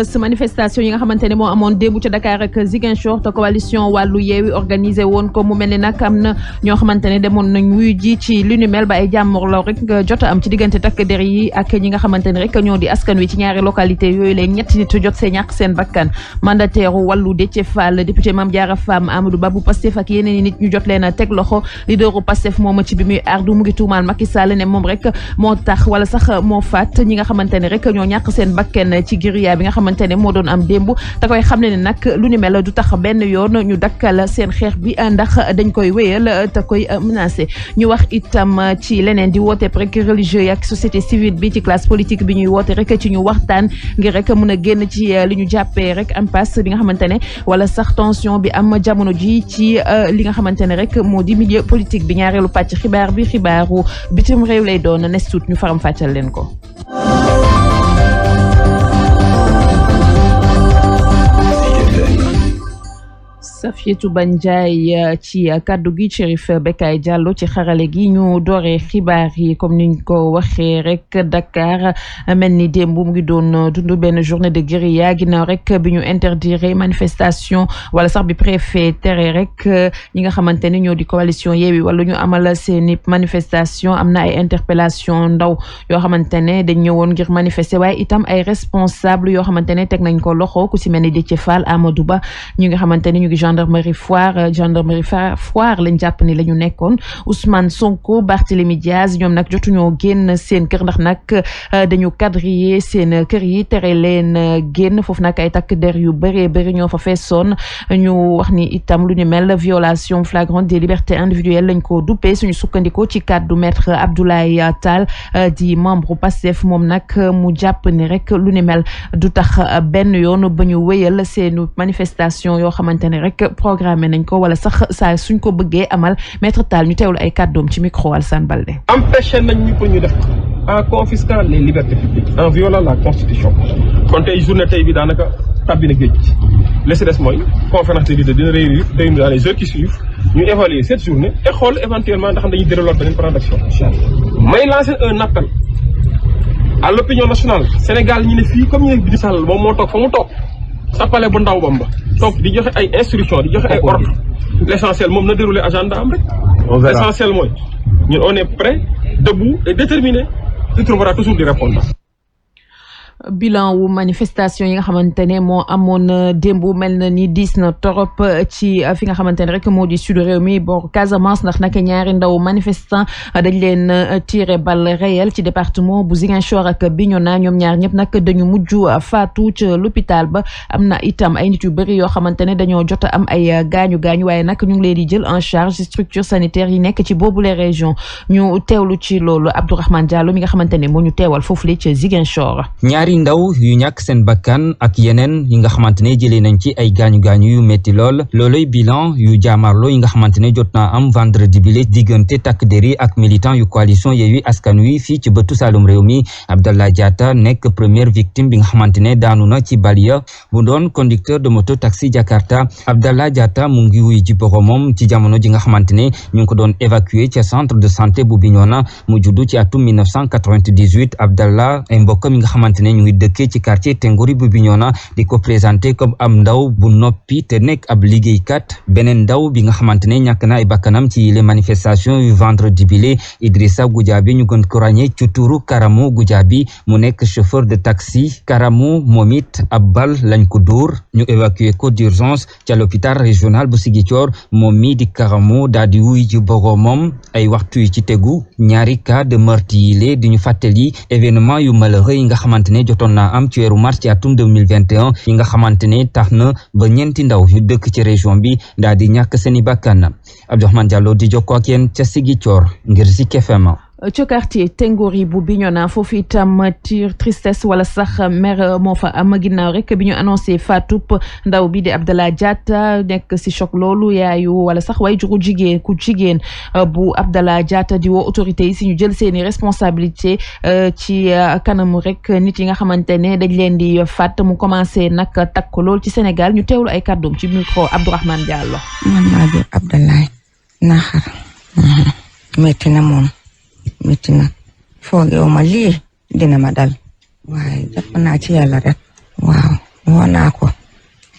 manifestation yi nga xamante ne moo amoon démb ca Dakar ak Ziguinchor te coalition wàllu yeewi organisé woon ko mu mel ni nag am na ñoo xamante ne demoon nañ wuyu ji ci lu ni mel ba ay jàmmarloo rek jot a am ci diggante takk der yi ak ñi nga xamante ne rek ñoo di askan wi ci ñaari localité yooyu lay ñetti nit jot see ñàkk seen bakkan mandataire wàllu Déthié Fall député Mame Diarra Fam Amadou Ba bu Pastef ak yeneen i nit ñu jot leen a teg loxo leaderu Pastef moom ci bi muy ardu mu ngi tuumaal Macky Sall ne moom rek moo tax wala sax moo faat ñi nga xamante ne rek ñoo ñàkk seen bakkan ci guérilla bi nga xamante ne moo doon am démb te koy xam ne nag lu ni mel du tax benn yoon ñu dakkal seen xeex bi ndax dañ koy wéyal te koy menacé ñu wax itam ci leneen di woote rek religieux yi ak société civile bi ci classe politique bi ñuy woote rek ci ñu waxtaan ngir rek mën a génn ci li ñu jàppee rek impasse bi nga xamante ne wala sax tension bi am jamono ji ci li nga xamante ne rek moo di milieu politique bi ñaareelu pàcc xibaar bi xibaaru bitim réew lay doon nes tuut ñu faram fàccal leen ko. Safietou Bandiaye ci kaddu gi Chérif Bekay Diallo ci xarale gi ñu dooree xibaar yi comme niñ ko waxee rek Dakar mel ni démb mu ngi doon dund benn journée de guérilla ginnaaw rek bi ñu interdire manifestation wala sax bi préfet tere rek ñi nga xamante ne ñoo di coalition Yewwi wala ñu amal seeni manifestation am na ay interpellation ndaw yoo xamante ne dañ ñëwoon ngir manifester waaye itam ay responsable yoo xamante ne teg nañ ko loxo ku si mel ni Déthié Fall Amadou Ba ñi nga xamante ne ñu ngi gendarmerie foire lañ jàpp ni la ñu nekkoon Ousmane Sonko Barthélémy Diaz ñoom nag jotuñoo génn seen kër ndax nag dañu quadriller seen kër yi tere leen génn foofu nag ay takk der yu bëri ñoo fa feesoon ñu wax ni itam lu ñu mel violation flagrante des libertés individuelles lañ ko duppee suñu sukkandikoo ci kàddu maître Abdoulaye Tall di membre Pastef moom nag mu jàpp ni rek lu ñu mel du tax benn yoon ba ñu wéyal seenu manifestation yoo xamante ne rek programmé nañ ko wala sax saa suñ ko bëggee amal maître Tall ñu teewlu ay kàddoom ci micro Alassane Balde. empêché nañ ñu pour ñu def en confisquant les libertés publiques en violant la constitution kon tey journée tey bi daanaka tabbi na géej gi li si des mooy conférence de leaders dina réunir dans les heures qui suivent ñu évaluer cette journée et xool éventuellement ndax dañuy dérouler beneen plan d'action. may lancer un appel à l'opinion nationale Sénégal ñu ne fii comme ñu ne Macky Sall moom moo toog fa mu toog sa palais bu ndaw bamba toog di joxe ay instructions di joxe ay ordres l'essentiel moom na dérouler agenda am rek. l'essentiel mooy ñun on est prêt debout et déterminé il trouvera toujours des répondants. bilan wu manifestation yi nga xamante ne moo amoon démb mel na ni diis na torop ci fi nga xamante ne rek moo di sud réew mi bor Casamance ndax nag ñaari ndaw manifestant dañ leen tiré balle réelle ci département bu Ziguinchor ak Bignona ñoom ñaar ñëpp nag dañu mujj faatu ca l'hôpital ba am na itam ay nit yu bëri yoo xamante ne dañoo jot a am ay gaañu waaye nag ñu ngi leen di jël en charge structure sanitaire yi nekk ci boobu les régions ñu teewlu ci loolu Abdourahmane Diallo mi nga xamante ne moo ñu teewal foofu la ci Ziguinchor. ñaari ndaw yu ñàkk seen bakkan ak yeneen yi nga xamante ne jëlee nañ ci ay gaañu-gaañu yu metti lool looloy bilan yu jaamarloo yi nga xamante ne jot naa am vendredi bi diggante takk der yi ak militant yu coalition Yewwi Askan Wi fii ci bëtu Saloum réew mi Abdallah Diatta nekk première victime bi nga xamante ne daanu na ci Balia bu doon conducteur de moto taxi Jakarta Abdallah Diatta mu ngi wuy ji boromam ci jamono ji nga xamante ne ñu ngi ko doon évacuer ca centre de santé bu Bignona mu juddu ci atum 1998 Abdallah ay mbokkam yi nga xamante ne ñu ngi dëkkee ci quartier Tengori bu Bignona di ko présenté comme am ndaw bu noppi te nekk ab liggéeykat beneen ndaw bi nga xamante ne ñàkk na ay bakkanam ci les manifestations yu vendredi bile Idrissa Goudiaby ñu gën ko ràññee ci turu Karamo Goudiaby mu nekk chauffeur de taxi Karamo moom it ab bal lañ ko dóor ñu évacuer ko d'urgence ca l'hôpital régional bu Ziguinchor moom mi di Karamo daal di wuy ji boromam ay waxtu yu ci tegu ñaari cas de meurtre yi di ñu fàttali événement yu malheureux yi nga xamante ne jotoon naa am ci weeru mars ci atum 2021 yi nga xamante ne tax na ba ñeenti ndaw yu dëkk ci région bi daal di ñàkk seeni bakkan Abdourahmane Diallo di jokkoo ak yéen ca Ziguinchor ngir Zik FM. ci quartier Tengori bu Bignona foofu itam tristesse wala sax mer moo fa am ginnaaw rek bi ñu annoncé faatu ndaw bi di Abdallah Diatta nekk si choc loolu yaayu wala sax way juru jigéen bu Abdallah Diatta di woo autorité yi si ñu jël seeni responsabilité ci kanamu rek nit yi nga xamante ne dañ leen di faat mu commencé nag takk lool ci Sénégal ñu teewlu ay kàddoom ci micro Abdourahmane Diallo. man maa di Abdallah naxar metti na moom metti na foogeewu ma lii dina ma dal waaye jàpp naa ci yàlla rek waaw woo naa ko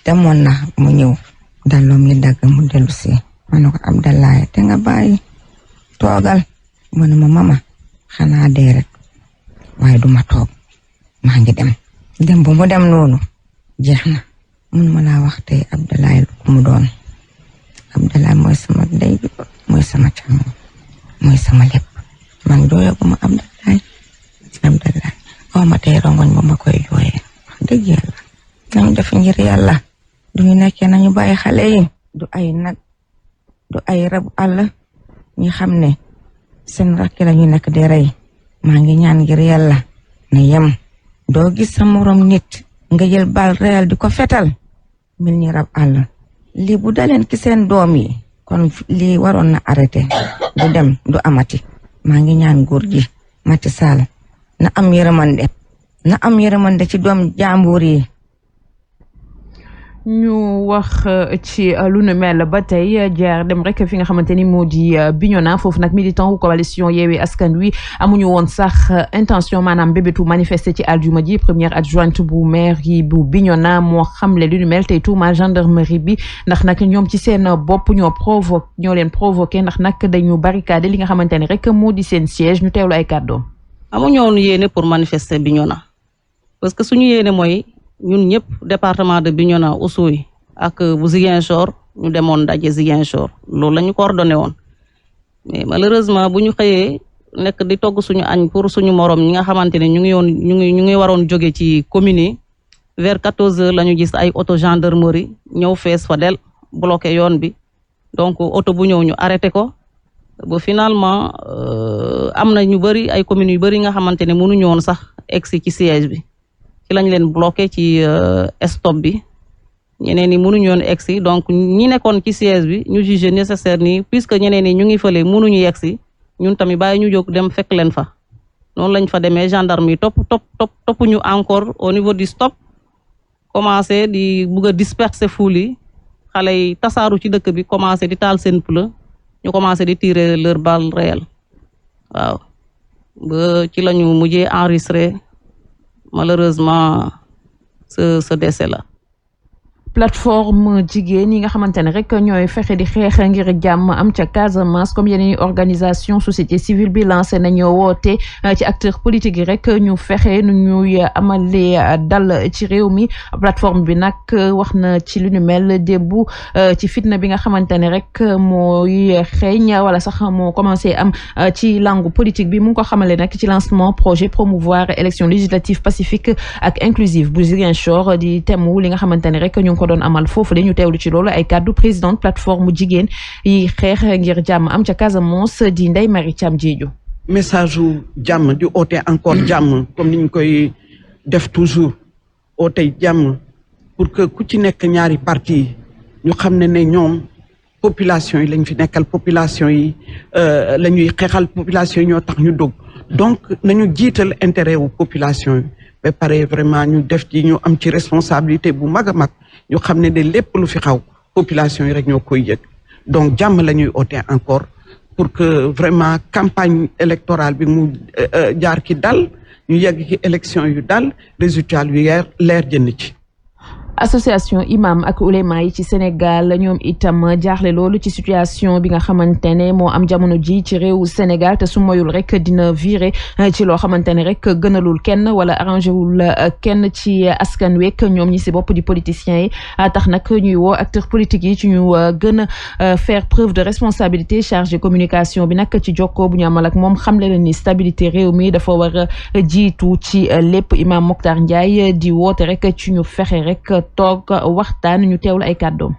demoon na mu ñëw daloom yi dagg mu dellu si ma ne ko Abdallah te nga bàyyi toogal mu ne ma mama xanaa dee rek waaye duma toog maa ngi dem bu mu dem noonu jeex na mun ma laa wax tey Abdallah lu mu doon Abdallah mooy sama ndey mooy sama càmm mooy sama lépp man doyaguma Abdallah oo ma tey rongoñ ba ma koy jooyee wax dëgg yàlla nañu def ngir yàlla duñu nekkee nañu bàyyi xale yi du ay nag du ay rabu àll ñi xam ne seen rakki la ñu nekk di rey maa ngi ñaan ngir yàlla na yem doo gis sa morom nit nga jël bal réel di ko fetal mel ni rab àll lii bu daleen ki seen doom yi kon lii waroon na arrêté du dem du amati maa ngi ñaan góor gi Macky Sall na am yërmande ci doom jàmbur yi. ñu wax ci lu nu mel ba tey jaar dem rek fi nga xamante ni moo di Bignona foofu nag militant wu coalition Yewwi Askan Wi amuñu woon sax intention maanaam bébétu manifester ci aljuma ji première adjointe bu maire yi bu Bignona moo xamle lu nu mel tey tuuma gendarmerie bi ndax nag ñoom ci seen bopp ñoo leen provoqué ndax nag dañu barricade li nga xamante ni rek moo di seen siège ñu teewlu ay kàddoom. amuñu woon yéene pour manifester Bignona parce que suñu yéene mooy. ñun ñëpp département de Bignona Oussouye ak bu Ziguinchor ñu demoon daje Ziguinchor loolu la ñu coordonné woon mais malheureusement bu ñu xëyee nekk di togg suñu añ pour suñu morom ñi nga xamante ne ñu ngi waroon jóge ci commune yi vers 14h la ñu gis ay auto gendarmerie ñëw fees fa del bloqué yoon bi donc auto bu ñëw ñu arrêté ko ba finalement am na ñu bëri ay communes yu bëri nga xamante ne mënuñu woon sax egsi ci siège bi. ci lañ leen bloqué ci stop bi ñeneen ñi mënuñu yoon egsi donc ñi nekkoon ci siège bi ñu jugé nécessaire ni puisque ñeneen ñi ñu ngi fële mënuñu yegsi ñun tamit bàyyi ñu jóg dem fekk leen fa noonu lañ fa demee gendarme yi topp ñu encore au niveau du stop commencé di bugg a disperser foule yi xale yi tasaaru ci dëkk bi commencé di taal seen pneu ñu commencé di tirer leur balle réelle waaw ba ci la ñu mujjee enregistré malheureusement ce décès là. plateforme jigéen yi nga xamante ne rek ñooy fexe di xeex ngir jàmm am ca Casamance comme yeneen organisation société civile bi lancé nañoo woote ci acteurs politiques yi rek ñu fexe nu ñuy amalee dal ci réew mi plateforme bi nag wax na ci lu ñu mel démb ci fitna bi nga xamante ne rek mooy xeeñ wala sax moo commencé am ci langue politique bi mu ngi ko xamale nag ci lancement projet promouvoir élection législative pacifique ak inclusive bu Ziguinchor di temu li nga xamante ne rek ñu ko doon amal foofu la ñu teewlu ci loolu ay kàddu présidente plateforme jigéen yi xeex ngir jàmm am ca Casamance di Ndeye Marie Thiam Diédhiou. message u jàmm di oote encore jàmm comme ni ñu koy def toujours oote jàmm pour que ku ci nekk ñaari parti ñu xam ne ñoom population yi lañ fi nekkal population yi la ñuy xeexal population yi ñoo tax ñu dog donc nañu jiital intérêt wu population yi ba pare vraiment ñu def ci ñu am ci responsabilité bu mag a mag ñu xam ne de lépp lu fi xaw population yi rek ñoo koy yëg donc jàmm la ñuy oote encore pour que vraiment campagne électorale bi mu jaar ki dal ñu yegg ci élection yu dal résultat yu leer jënd ci. association imam ak ulema yi ci Sénégal ñoom itam jaaxle loolu ci situation bi nga xamante ne moo am jamono ji ci réewu Sénégal te su moyul rek dina virer ci loo xamante ne rek gënalul kenn wala arrangé wul kenn ci askan week ñoom ñi si bopp di politiciens yi tax nag ñuy woo acteurs politiques yi ci ñu gën a faire preuve de responsabilité chargé communication bi nag ci jokkoo bu ñu amal ak moom xamle na ni stabilité réew mi dafa war a jiitu ci lépp imam Mokhtar Ndiaye di woote rek ci ñu fexe rek toog waxtaan ñu teewlu ay kàddoom.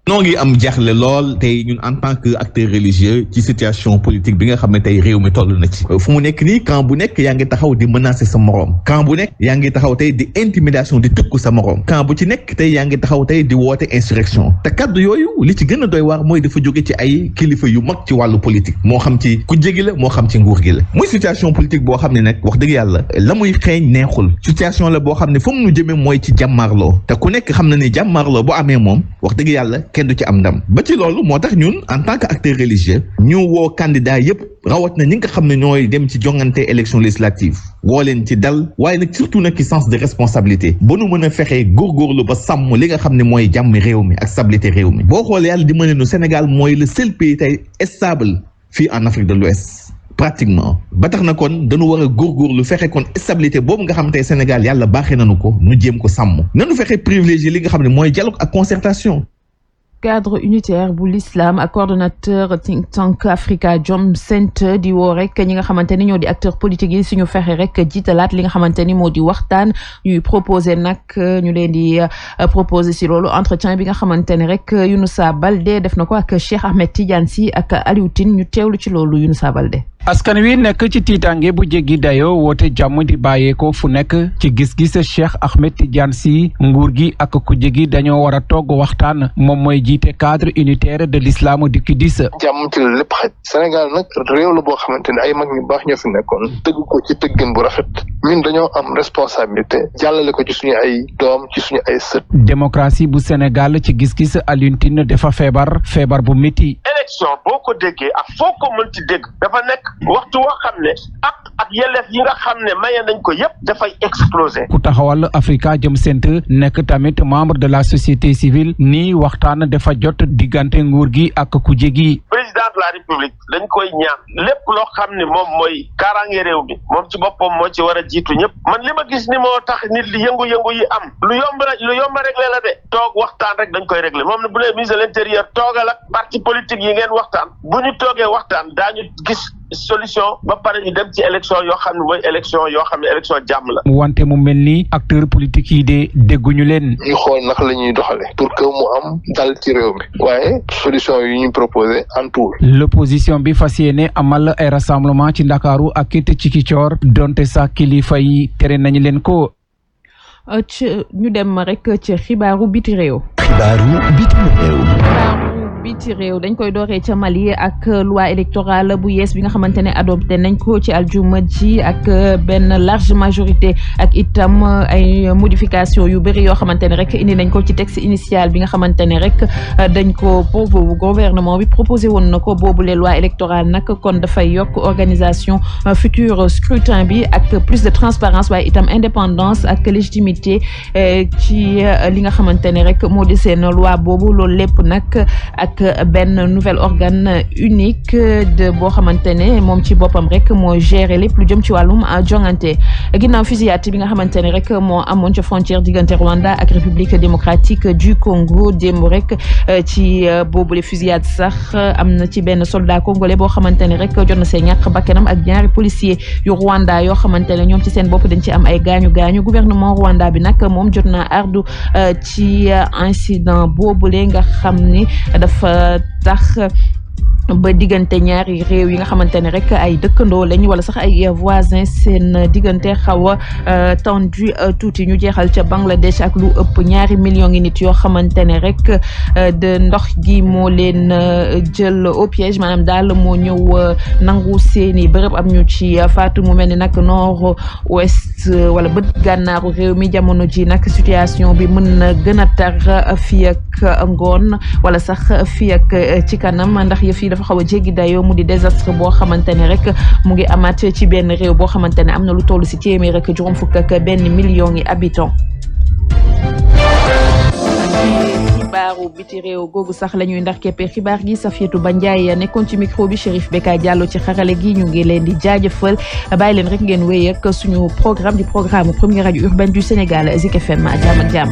noo ngi am jaaxle lool tey ñun en tant que acteur religieux ci situation politique bi nga xam ne tey réew mi toll na ci fu mu nekk nii camp bu nekk yaa ngi taxaw di menacer sa moroom camp bu nekk yaa ngi taxaw tey di intimidation di tëkku sa moroom camp bu ci nekk tey yaa ngi taxaw tey di woote insurrection te kaddu yooyu li ci gën a doy waar mooy dafa jóge ci ay kilifa yu mag ci wàllu politique moo xam ci ku jégi la moo xam ci nguur gi la muy situation politique boo xam ne nag wax dëgg yàlla la muy xeeñ neexul situation la boo xam ne fu mu nu jëmee mooy ci jàmmaarloo te ku nekk xam na ni jàmmaarloo bu amee moom wax dëgg yàlla kenn du ci am ndam ba ci loolu moo tax ñun en tant que acteur religieux ñu woo candidat yëpp rawat na ñi nga xam ne ñooy dem ci jongante élection législative woo leen ci dal waaye nag surtout nag ci sens de responsabilité ba nu mën a fexee góorgóorlu ba sàmm li nga xam ne mooy jàmm réew mi ak stabilité réew mi boo xoolee yàlla di mën ne nu Sénégal mooy le seul pays tey stable fii en Afrique de l'Ouest pratiquement ba tax na kon dañu war a góorgóorlu fexe kon stabilité boobu nga xam tey Sénégal yàlla baaxee nañu ko nu jéem ko sàmm nanu fexe privilégié li nga xam ne mooy dialogue ak concertation. Cadre unitaire bu l'islam ak coordonnateur think tank Africa Jom Center di woo rek ñi nga xamante ni ñoo di acteur politique yi suñu fexe rek jiitalaat li nga xamante ni moo di waxtaan ñuy proposer nag ñu leen di proposer si loolu entretien bi nga xamante ni rek Younoussa Baldé def na ko ak Cheikh Ahmed Tidiane Sy ak Aliou Tine ñu teewlu ci loolu Younoussa Baldé. askan wi nekk ci tiitange bu jéggi dayoo woote jàmm di bàyyeekoo fu nekk ci gis-gis Cheikh Ahmed Tidiane Sy nguur gi ak kujje gi dañoo war a togg waxtaan moom mooy jiite cadre unitaire de l'islam du QDIS. jàmm ci la lépp xaj Sénégal nag réew la boo xamante ne ay mag ñu baax ñoo fi nekkoon tëgg ko ci tëggin bu rafet ñun dañoo am responsabilité jàllale ko ci suñu ay doom ci suñu ay sët. démocratie bu Sénégal ci gis-gis Alioune Tine dafa feebar bu métti. élection boo ko déggee ak foo ko mënti dégg dafa nekk waxtu woo xam ne ak yelleef yi nga xam ne maye nañ ko yépp dafay exploser. ku taxawal Africa Jom Center nekk tamit membre de la société civile nii waxtaan dafa jot diggante nguur gi ak kujje gi. président de la république dañ koy ñaan lépp loo xam ne moom mooy kaaraange réew mi moom ci boppam moo ci war a jiitu ñëpp man li ma gis ni moo tax nit li yëngu-yëngu yi am lu yomb réglé la de toog waxtaan rek dañ koy réglé moom ne bu lee ministre de l'intérieur toogal ak parti politique yi ngeen waxtaan bu ñu toogee waxtaan daañu gis solution ba pare ñu dem ci élection yoo xam ne mooy élection yoo xam ne élection jàmm la. wante mu mel ni acteur politique yi de dégguñu leen. ñu xool naka la ñuy doxale pour que mu am dal ci réew mi waaye solution yi ñu proposé en tout. l'opposition bi fas yéene amal ay rassemblement ci Ndakaaru ak it ci Ziguinchor donte sax kilifa yi tere nañu leen ko. ñu dem rek ci xibaaru biti réew. biti réew dañ koy dooree ca Mali ak loi électorale bu yees bi nga xamante ne adopté nañ ko ci aljuma ji ak benn large majorité ak itam ay modification yu bëri yoo xamante ne rek indi nañ ko ci texte initial bi nga xamante ne rek dañ ko gouvernement bi proposé woon na ko boobule loi électorale nag kon dafay yokk organisation futur scrutin bi ak plus de transparence waaye itam indépendance ak légitimité ci li nga xamante ne rek moo di seen loi boobu loolu lépp nag ak benn nouvel organe unique de boo xamante ne moom ci boppam rek moo gérer lépp lu jëm ci wàllum jongante ginnaaw fusillade bi nga xamante ne rek moo amoon ca frontière diggante Rwanda ak République démocratique du Congo démb rek ci boobule fusillade sax am na ci benn soldat congolais boo xamante ne rek jot na see ñàkk bakkanam ak ñaari policier yu Rwanda yoo xamante ne ñoom ci seen bopp dañ ci am ay gaañu gouvernement Rwanda bi nag moom jot na ardu ci incident boobule nga xam ni dafa tax ba diggante ñaari réew yi nga xamante ne rek ay dëkkandoo lañ wala sax ay voisins seen diggante xaw a tendu tuuti ñu jeexal ca Bangladesh ak lu ëpp ñaari millions ngi nit yoo xamante ne rek de ndox gi moo leen jël au piège maanaam daal moo ñëw nangu seeni bërëb am ñu ci faatu mu mel ni nag nord ouest wala bët gànnaaru réew mi jamono ji nag situation bi mën na gën a tar fii ak ngoon wala sax fii ak ci kanam ndax yëf yi dafa xaw a jéggi dayoo mu di désastre boo xamante ne rek mu ngi amaat ci benn réew boo xamante ne am na lu toll si téeméer rek juróom fukk ak benn million yi habitants. xibaaru biti réew googu sax la ñuy ndax keppe xibaar gi Safiatou Ba Ndiaye nekkoon ci micro bi Chérif Beka Diallo ci xarale gi ñu ngi leen di jaajëfal bàyyi leen rek ngeen wéy ak suñu programme du programme première radio urbaine du Sénégal Zik FM jàmm ak jàmm.